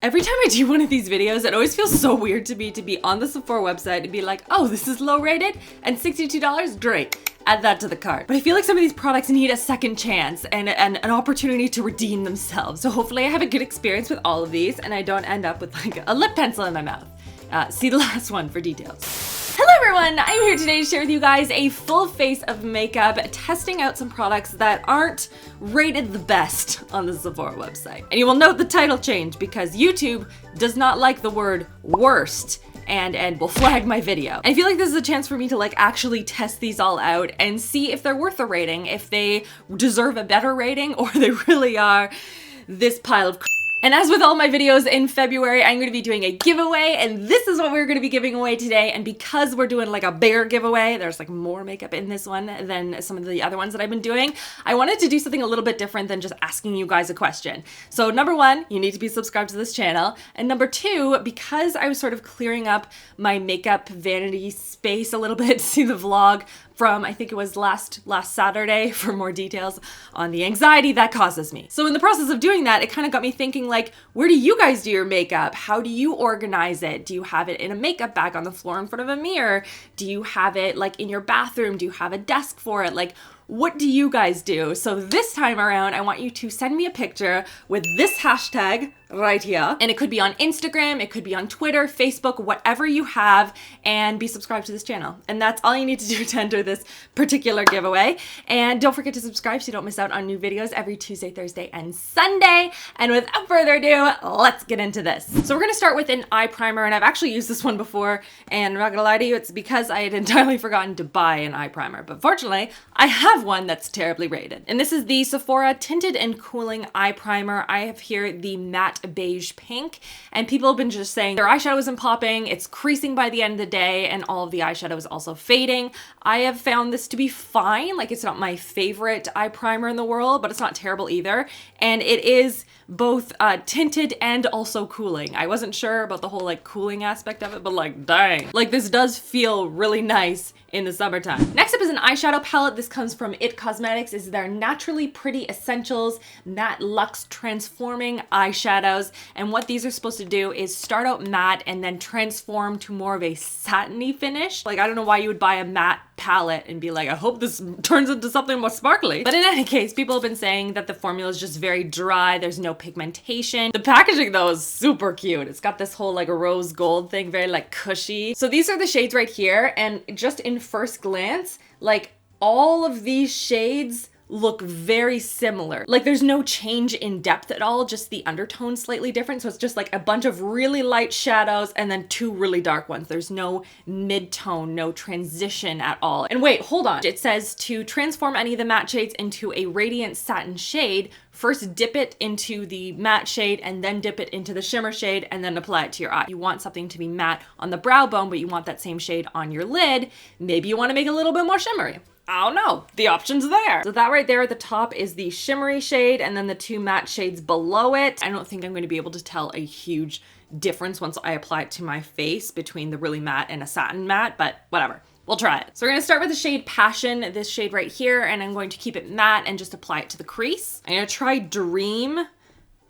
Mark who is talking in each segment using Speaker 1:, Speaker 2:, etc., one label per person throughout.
Speaker 1: Every time I do one of these videos, it always feels so weird to me to be on the Sephora website and be like, oh, this is low rated and $62, great. Add that to the cart. But I feel like some of these products need a second chance and an opportunity to redeem themselves. So hopefully I have a good experience with all of these and I don't end up with like a lip pencil in my mouth. See the last one for details. Hello everyone, I'm here today to share with you guys a full face of makeup, testing out some products that aren't rated the best on the Sephora website. And you will note the title change because YouTube does not like the word worst and will flag my video. And I feel like this is a chance for me to like actually test these all out and see if they're worth a rating, if they deserve a better rating, or they really are this pile of crap. And as with all my videos in February, I'm going to be doing a giveaway, and this is what we're going to be giving away today. And because we're doing like a bigger giveaway, there's like more makeup in this one than some of the other ones that I've been doing. I wanted to do something a little bit different than just asking you guys a question. So number one, you need to be subscribed to this channel. And number two, because I was sort of clearing up my makeup vanity space a little bit, see the vlog from, I think it was last Saturday for more details on the anxiety that causes me. So in the process of doing that, it kind of got me thinking like, where do you guys do your makeup? How do you organize it? Do you have it in a makeup bag on the floor in front of a mirror? Do you have it like in your bathroom? Do you have a desk for it? Like, what do you guys do? So this time around, I want you to send me a picture with this hashtag right here. And it could be on Instagram, it could be on Twitter, Facebook, whatever you have, and be subscribed to this channel. And that's all you need to do to enter this particular giveaway. And don't forget to subscribe so you don't miss out on new videos every Tuesday, Thursday, and Sunday. And without further ado, let's get into this. So we're gonna start with an eye primer, and I've actually used this one before, and I'm not gonna lie to you, it's because I had entirely forgotten to buy an eye primer. But fortunately, I have one that's terribly rated. And this is the Sephora Tinted and Cooling Eye Primer. I have here the matte beige pink, and people have been just saying their eyeshadow isn't popping, it's creasing by the end of the day, and all of the eyeshadow is also fading. I have found this to be fine. Like, it's not my favorite eye primer in the world, but it's not terrible either. And it is both tinted and also cooling. I wasn't sure about the whole like cooling aspect of it, but like, dang. Like, this does feel really nice in the summertime. Next up is an eyeshadow palette. This comes from IT Cosmetics. This is their Naturally Pretty Essentials Matte Luxe Transforming Eyeshadows. And what these are supposed to do is start out matte and then transform to more of a satiny finish. Like, I don't know why you would buy a matte palette and be like, I hope this turns into something more sparkly. But in any case, people have been saying that the formula is just very dry. There's no pigmentation. The packaging though is super cute. It's got this whole like rose gold thing, very like cushy. So these are the shades right here. And just in first glance, like all of these shades look very similar. Like, there's no change in depth at all, just the undertone slightly different. So it's just like a bunch of really light shadows and then two really dark ones. There's no mid-tone, no transition at all. And wait, hold on. It says to transform any of the matte shades into a radiant satin shade, first dip it into the matte shade and then dip it into the shimmer shade and then apply it to your eye. You want something to be matte on the brow bone, but you want that same shade on your lid. Maybe you want to make it a little bit more shimmery. I don't know, the option's there. So that right there at the top is the shimmery shade, and then the two matte shades below it. I don't think I'm going to be able to tell a huge difference once I apply it to my face between the really matte and a satin matte, but whatever. We'll try it. So we're gonna start with the shade Passion, this shade right here, and I'm going to keep it matte and just apply it to the crease. I'm gonna try Dream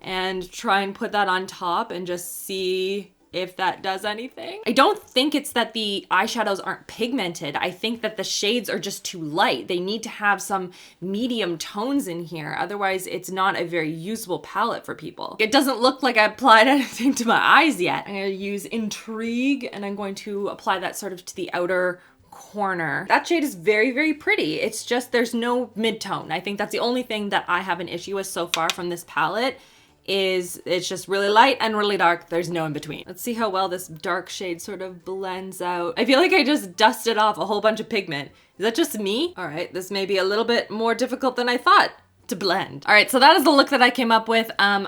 Speaker 1: and try and put that on top and just see if that does anything. I don't think it's that the eyeshadows aren't pigmented. I think that the shades are just too light. They need to have some medium tones in here. Otherwise, it's not a very usable palette for people. It doesn't look like I applied anything to my eyes yet. I'm gonna use Intrigue, and I'm going to apply that sort of to the outer corner. That shade is very, very pretty. It's just, there's no mid-tone. I think that's the only thing that I have an issue with so far from this palette. Is it's just really light and really dark. There's no in between. Let's see how well this dark shade sort of blends out. I feel like I just dusted off a whole bunch of pigment. Is that just me? All right, this may be a little bit more difficult than I thought to blend. All right, so that is the look that I came up with. I'm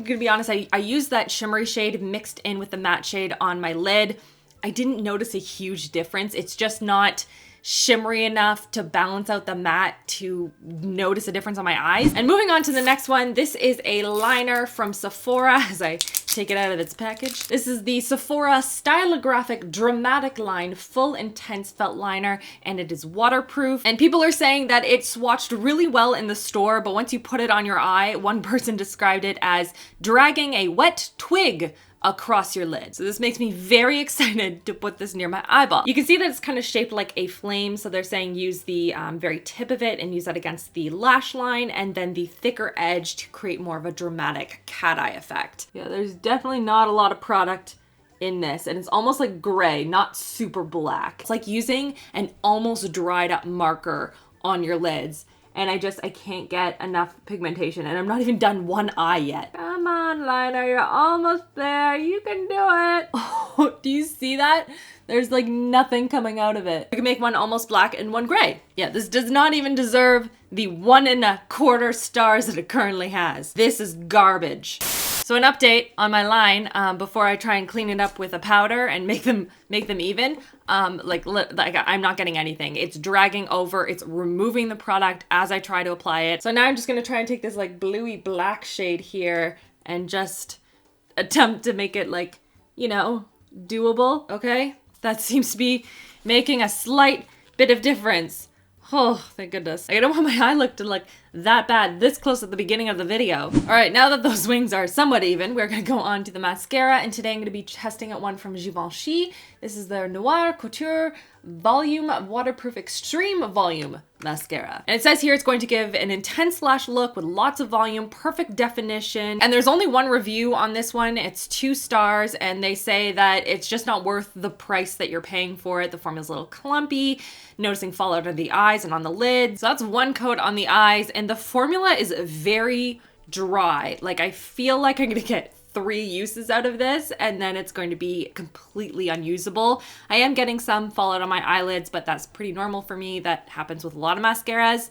Speaker 1: gonna be honest, I used that shimmery shade mixed in with the matte shade on my lid. I didn't notice a huge difference. It's just not shimmery enough to balance out the matte to notice a difference on my eyes. And moving on to the next one, this is a liner from Sephora as I take it out of its package. This is the Sephora Stylographic Dramatic Line Full Intense Felt Liner, and it is waterproof. And people are saying that it swatched really well in the store, but once you put it on your eye, one person described it as dragging a wet twig across your lid. So this makes me very excited to put this near my eyeball. You can see that it's kind of shaped like a flame, so they're saying use the very tip of it and use that against the lash line and then the thicker edge to create more of a dramatic cat eye effect. Yeah, there's definitely not a lot of product in this, and it's almost like gray, not super black. It's like using an almost dried up marker on your lids. And I can't get enough pigmentation, and I'm not even done one eye yet. Come on, liner, you're almost there. You can do it. Oh, do you see that? There's like nothing coming out of it. I can make one almost black and one gray. Yeah, this does not even deserve the 1.25 stars that it currently has. This is garbage. So an update on my line before I try and clean it up with a powder and make them even. Like I'm not getting anything. It's dragging over. It's removing the product as I try to apply it. So now I'm just gonna try and take this like bluey black shade here and just attempt to make it like, you know, doable. Okay, that seems to be making a slight bit of difference. Oh, thank goodness. I don't want my eye look to like that bad this close at the beginning of the video. All right, now that those wings are somewhat even, we're gonna go on to the mascara, and today I'm gonna be testing out one from Givenchy. This is their Noir Couture Volume Waterproof Extreme Volume Mascara. And it says here it's going to give an intense lash look with lots of volume, perfect definition. And there's only one review on this one. It's 2 stars, and they say that it's just not worth the price that you're paying for it. The formula's a little clumpy, noticing fallout of the eyes and on the lid. So that's one coat on the eyes, and the formula is very dry. Like I feel like I'm gonna get 3 uses out of this and then it's going to be completely unusable. I am getting some fallout on my eyelids, but that's pretty normal for me. That happens with a lot of mascaras,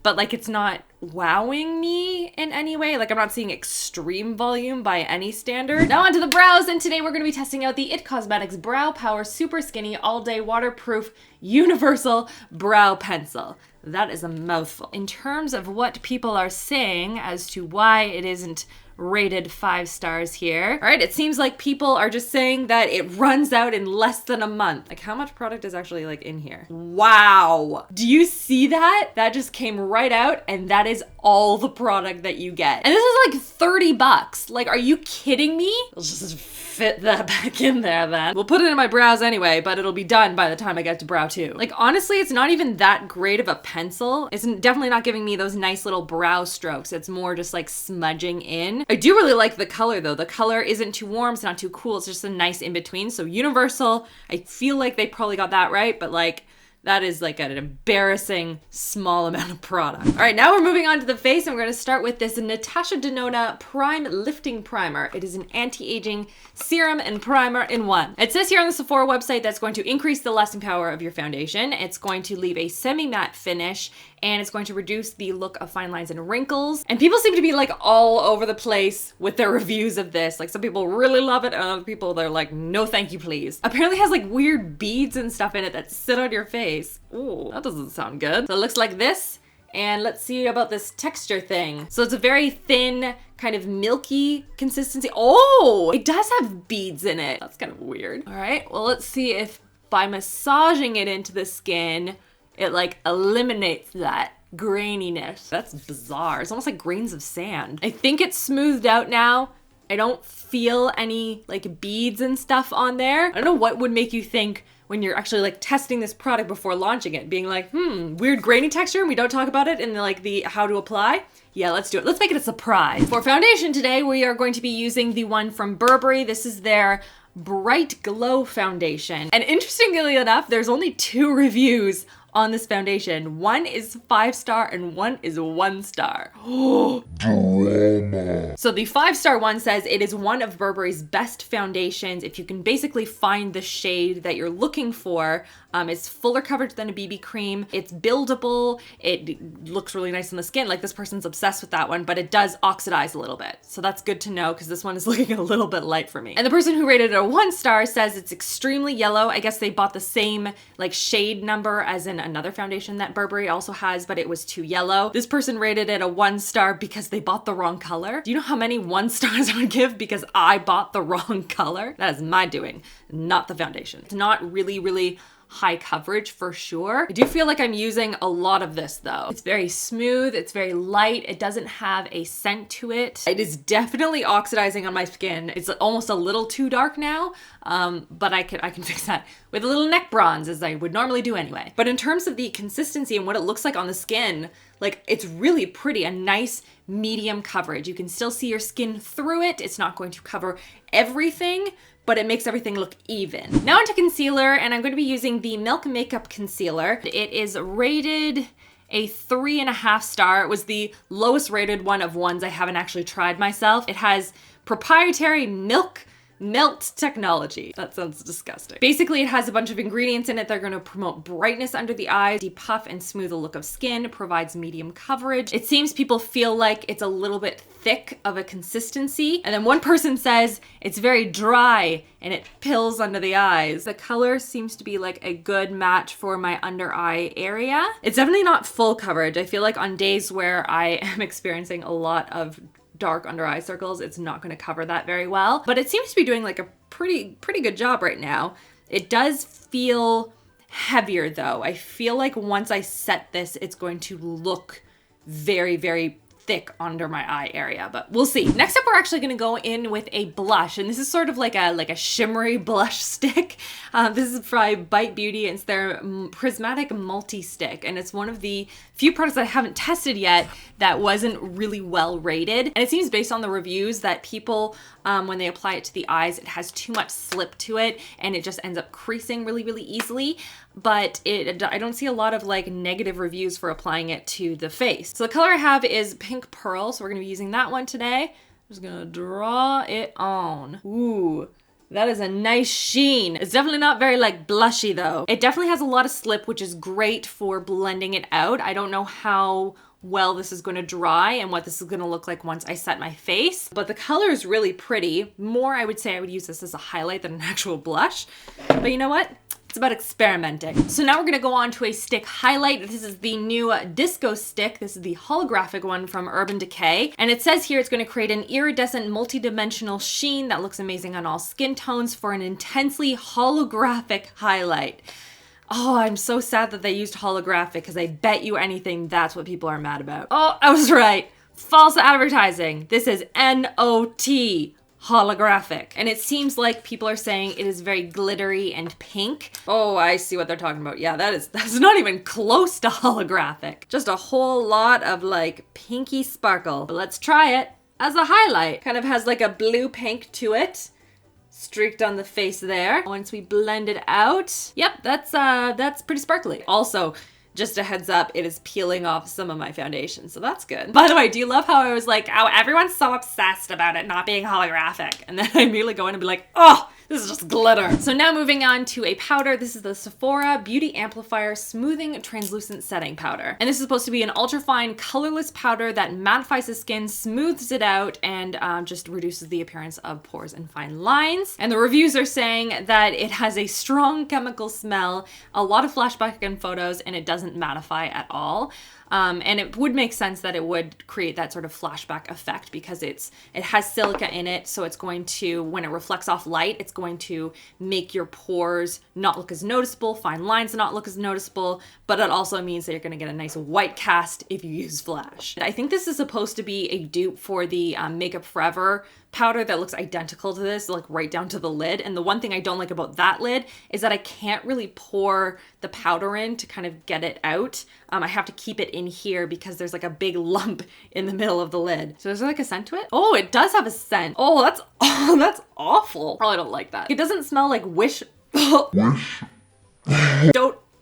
Speaker 1: but like it's not wowing me in any way. Like I'm not seeing extreme volume by any standard. Now onto the brows, and today we're going to be testing out the IT Cosmetics Brow Power Super Skinny All Day Waterproof Universal Brow Pencil. That is a mouthful. In terms of what people are saying as to why it isn't rated 5 stars here. All right, it seems like people are just saying that it runs out in less than a month. Like how much product is actually like in here? Wow. Do you see that? That just came right out, and that is all the product that you get. And this is like 30 bucks. Like, are you kidding me? Let's just fit that back in there then. We'll put it in my brows anyway, but it'll be done by the time I get to brow 2. Like honestly, it's not even that great of a pencil. It's definitely not giving me those nice little brow strokes. It's more just like smudging in. I do really like the color though. The color isn't too warm, it's not too cool. It's just a nice in between. So universal, I feel like they probably got that right, but like that is like an embarrassing small amount of product. All right, now we're moving on to the face, and we're gonna start with this Natasha Denona Prime Lifting Primer. It is an anti-aging serum and primer in one. It says here on the Sephora website that's going to increase the lasting power of your foundation. It's going to leave a semi-matte finish, and it's going to reduce the look of fine lines and wrinkles. And people seem to be like all over the place with their reviews of this. Like some people really love it, and other people they're like, no thank you please. Apparently it has like weird beads and stuff in it that sit on your face. Ooh, that doesn't sound good. So it looks like this, and let's see about this texture thing. So it's a very thin, kind of milky consistency. Oh, it does have beads in it. That's kind of weird. All right, well, let's see if by massaging it into the skin, it like eliminates that graininess. That's bizarre. It's almost like grains of sand. I think it's smoothed out now. I don't feel any like beads and stuff on there. I don't know what would make you think when you're actually like testing this product before launching it, being like, weird grainy texture, and we don't talk about it in the how to apply. Yeah, let's do it. Let's make it a surprise. For foundation today, we are going to be using the one from Burberry. This is their Bright Glow Foundation. And interestingly enough, there's only 2 reviews on this foundation. One is 5-star and one is 1-star.
Speaker 2: Drama.
Speaker 1: So the 5-star one says it is one of Burberry's best foundations. If you can basically find the shade that you're looking for, it's fuller coverage than a BB cream. It's buildable. It looks really nice on the skin. Like, this person's obsessed with that one, but it does oxidize a little bit. So that's good to know because this one is looking a little bit light for me. And the person who rated it a 1-star says it's extremely yellow. I guess they bought the same like shade number as in another foundation that Burberry also has, but it was too yellow. This person rated it a 1-star because they bought the wrong color. Do you know how many 1-stars I would give because I bought the wrong color? That is my doing, not the foundation. It's not really high coverage for sure. I do feel like I'm using a lot of this though. It's very smooth, it's very light, it doesn't have a scent to it. It is definitely oxidizing on my skin. It's almost a little too dark now, but I can fix that with a little neck bronze as I would normally do anyway. But in terms of the consistency and what it looks like on the skin, like, it's really pretty, a nice medium coverage. You can still see your skin through it. It's not going to cover everything, but it makes everything look even. Now onto concealer, and I'm going to be using the Milk Makeup Concealer. It is rated a 3.5-star. It was the lowest rated one of ones I haven't actually tried myself. It has proprietary milk melt technology. That sounds disgusting. Basically, it has a bunch of ingredients in it that are going to promote brightness under the eyes, depuff and smooth the look of skin, provides medium coverage. It seems people feel like it's a little bit thick of a consistency. And then one person says it's very dry and it pills under the eyes. The color seems to be like a good match for my under eye area. It's definitely not full coverage. I feel like on days where I am experiencing a lot of dark under eye circles, it's not going to cover that very well, but it seems to be doing like a pretty good job right now. It does feel heavier though. I feel like once I set this, it's going to look very thick under my eye area, but we'll see. Next up, we're actually gonna go in with a blush, and this is sort of like a shimmery blush stick. This is by Bite Beauty, and it's their Prismatic Multi-Stick, and it's one of the few products that I haven't tested yet that wasn't really well rated. And it seems based on the reviews that people, when they apply it to the eyes, it has too much slip to it, and it just ends up creasing really easily. But I don't see a lot of like negative reviews for applying it to the face. So the color I have is Pink Pearl, so we're gonna be using that one today. I'm just gonna draw it on. Ooh, that is a nice sheen. It's definitely not very like blushy though. It definitely has a lot of slip, which is great for blending it out. I don't know how well this is going to dry and what this is going to look like once I set my face, but the color is really pretty. More, I would say I would use this as a highlight than an actual blush, but you know what? It's about experimenting. So now we're gonna go on to a stick highlight. This is the new Disco Stick. This is the holographic one from Urban Decay. And it says here it's gonna create an iridescent multi-dimensional sheen that looks amazing on all skin tones for an intensely holographic highlight. Oh, I'm so sad that they used holographic because I bet you anything that's what people are mad about. Oh, I was right. False advertising. This is NOT. Holographic. And it seems like people are saying it is very glittery and pink. Oh, I see what they're talking about. Yeah, that's not even close to holographic. Just a whole lot of like pinky sparkle. But let's try it as a highlight. Kind of has like a blue pink to it. Streaked on the face there. Once we blend it out, yep, that's pretty sparkly. Also, just a heads up, it is peeling off some of my foundation, so that's good. By the way, do you love how I was like, oh, everyone's so obsessed about it not being holographic? And then I immediately go in and be like, oh, this is just glitter. So now moving on to a powder. This is the Sephora Beauty Amplifier Smoothing Translucent Setting Powder. And this is supposed to be an ultra-fine, colorless powder that mattifies the skin, smooths it out, and just reduces the appearance of pores and fine lines. And the reviews are saying that it has a strong chemical smell, a lot of flashback in photos, and it doesn't mattify at all. And it would make sense that it would create that sort of flashback effect because it has silica in it, so it's going to, when it reflects off light, it's going to make your pores not look as noticeable, fine lines not look as noticeable, but it also means that you're gonna get a nice white cast if you use flash. I think this is supposed to be a dupe for the Makeup Forever powder that looks identical to this, like right down to the lid. And the one thing I don't like about that lid is that I can't really pour the powder in to kind of get it out. I have to keep it in here because there's like a big lump in the middle of the lid. So is there like a scent to it? Oh, it does have a scent. Oh, that's awful. Oh, I don't like that. It doesn't smell like Wish. Don't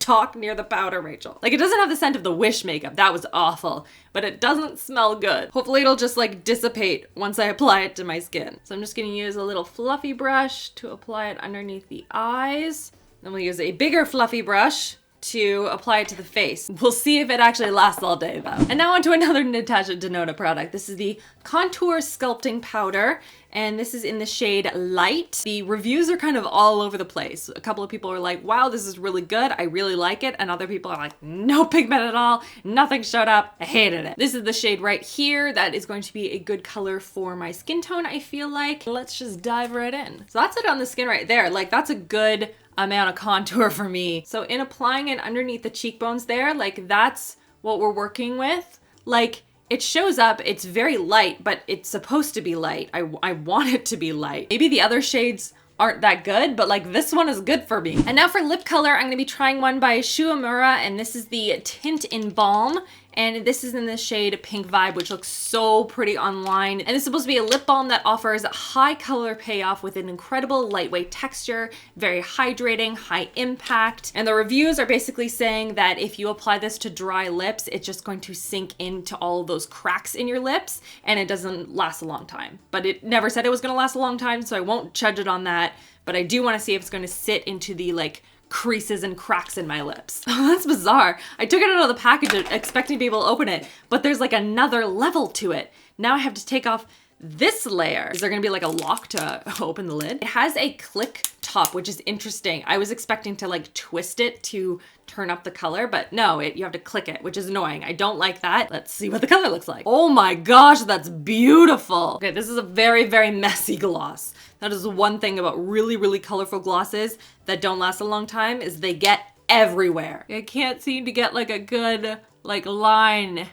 Speaker 1: talk near the powder, Rachel. Like, it doesn't have the scent of the Wish makeup. That was awful. But it doesn't smell good. Hopefully it'll just like dissipate once I apply it to my skin. So I'm just gonna use a little fluffy brush to apply it underneath the eyes. Then we'll use a bigger fluffy brush to apply it to the face. We'll see if it actually lasts all day though. And now onto another Natasha Denona product. This is the Contour Sculpting Powder, and this is in the shade Light. The reviews are kind of all over the place. A couple of people are like, wow, this is really good, I really like it. And other people are like, no pigment at all, nothing showed up, I hated it. This is the shade right here. That is going to be a good color for my skin tone, I feel like. Let's just dive right in. So that's it on the skin right there. Like, that's a good amount of contour for me. So in applying it underneath the cheekbones there, like, that's what we're working with. Like, it shows up, it's very light, but it's supposed to be light. I want it to be light. Maybe the other shades aren't that good, but like this one is good for me. And now for lip color, I'm gonna be trying one by Shuamura, and this is the Tint in Balm. And this is in the shade Pink Vibe, which looks so pretty online. And it's supposed to be a lip balm that offers high color payoff with an incredible lightweight texture, very hydrating, high impact. And the reviews are basically saying that if you apply this to dry lips, it's just going to sink into all of those cracks in your lips, and it doesn't last a long time. But it never said it was gonna last a long time, so I won't judge it on that. But I do wanna see if it's gonna sit into the like creases and cracks in my lips. Oh, that's bizarre. I took it out of the package expecting to be able to open it, but there's like another level to it. Now I have to take off this layer. Is there gonna be like a lock to open the lid? It has a click top, which is interesting. I was expecting to like twist it to turn up the color, but no, you have to click it, which is annoying. I don't like that. Let's see what the color looks like. Oh my gosh, that's beautiful. Okay, this is a very, very messy gloss. That is one thing about really, really colorful glosses that don't last a long time, is they get everywhere. I can't seem to get like a good like line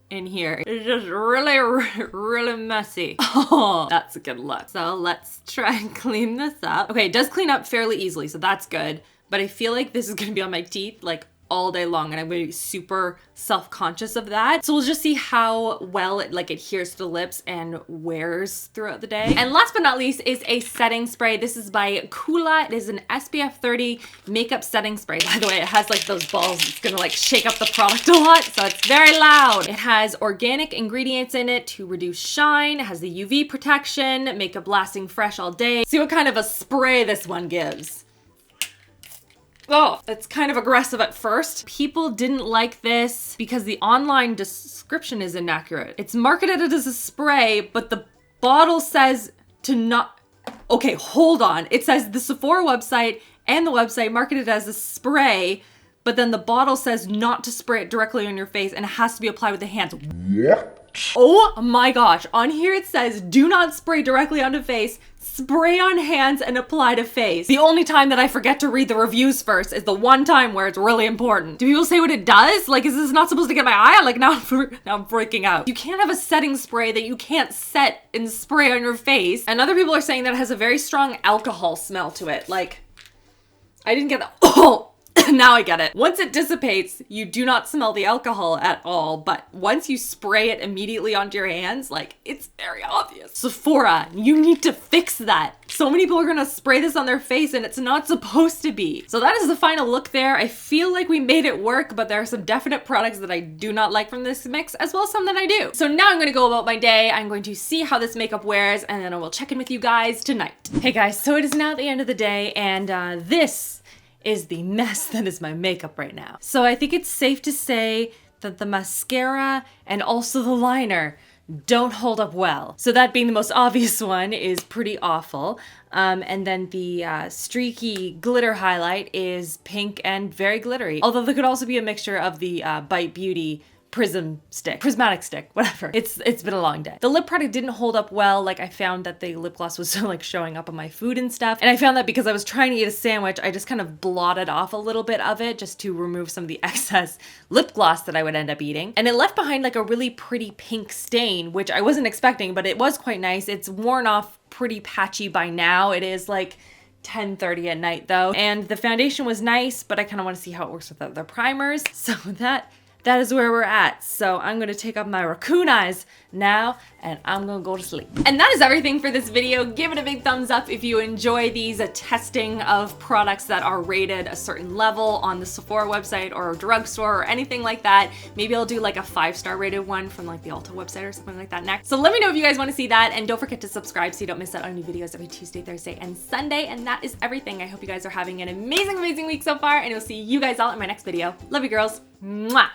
Speaker 1: in here. It's just really, really messy. Oh, that's a good look. So let's try and clean this up. Okay, it does clean up fairly easily, so that's good. But I feel like this is gonna be on my teeth like all day long, and I'm gonna be super self-conscious of that. So we'll just see how well it like adheres to the lips and wears throughout the day. And last but not least is a setting spray. This is by Kula. It is an SPF 30 makeup setting spray. By the way, it has like those balls. It's gonna like shake up the product a lot, so it's very loud. It has organic ingredients in it to reduce shine. It has the UV protection, makeup lasting fresh all day. See what kind of a spray this one gives. Oh, it's kind of aggressive at first. People didn't like this because the online description is inaccurate. It's marketed as a spray, but the bottle says to not... Okay, hold on. It says the Sephora website and the website marketed as a spray, but then the bottle says not to spray it directly on your face and it has to be applied with the hands. What? Oh my gosh. On here it says do not spray directly onto face, spray on hands and apply to face. The only time that I forget to read the reviews first is the one time where it's really important. Do people say what it does? Like, is this not supposed to get my eye? Like, now I'm freaking out. You can't have a setting spray that you can't set and spray on your face. And other people are saying that it has a very strong alcohol smell to it. Like, I didn't get that. Oh! Now I get it. Once it dissipates, you do not smell the alcohol at all, but once you spray it immediately onto your hands, like, it's very obvious. Sephora, you need to fix that. So many people are gonna spray this on their face and it's not supposed to be. So that is the final look there. I feel like we made it work, but there are some definite products that I do not like from this mix, as well as some that I do. So now I'm gonna go about my day. I'm going to see how this makeup wears, and then I will check in with you guys tonight. Hey guys, so it is now the end of the day, and this is the mess that is my makeup right now. So I think it's safe to say that the mascara and also the liner don't hold up well. So that being the most obvious one is pretty awful. And then the streaky glitter highlight is pink and very glittery. Although there could also be a mixture of the Bite Beauty prismatic stick, whatever. It's been a long day. The lip product didn't hold up well. Like, I found that the lip gloss was still like showing up on my food and stuff. And I found that because I was trying to eat a sandwich, I just kind of blotted off a little bit of it just to remove some of the excess lip gloss that I would end up eating. And it left behind like a really pretty pink stain, which I wasn't expecting, but it was quite nice. It's worn off pretty patchy by now. It is like 10:30 at night though. And the foundation was nice, but I kind of want to see how it works with the other primers. So that that is where we're at. So I'm gonna take off my raccoon eyes now and I'm gonna go to sleep. And that is everything for this video. Give it a big thumbs up if you enjoy these testing of products that are rated a certain level on the Sephora website or a drugstore or anything like that. Maybe I'll do like a 5-star rated one from like the Ulta website or something like that next. So let me know if you guys want to see that, and don't forget to subscribe so you don't miss out on new videos every Tuesday, Thursday, and Sunday. And that is everything. I hope you guys are having an amazing, amazing week so far, and we'll see you guys all in my next video. Love you, girls. Mwah!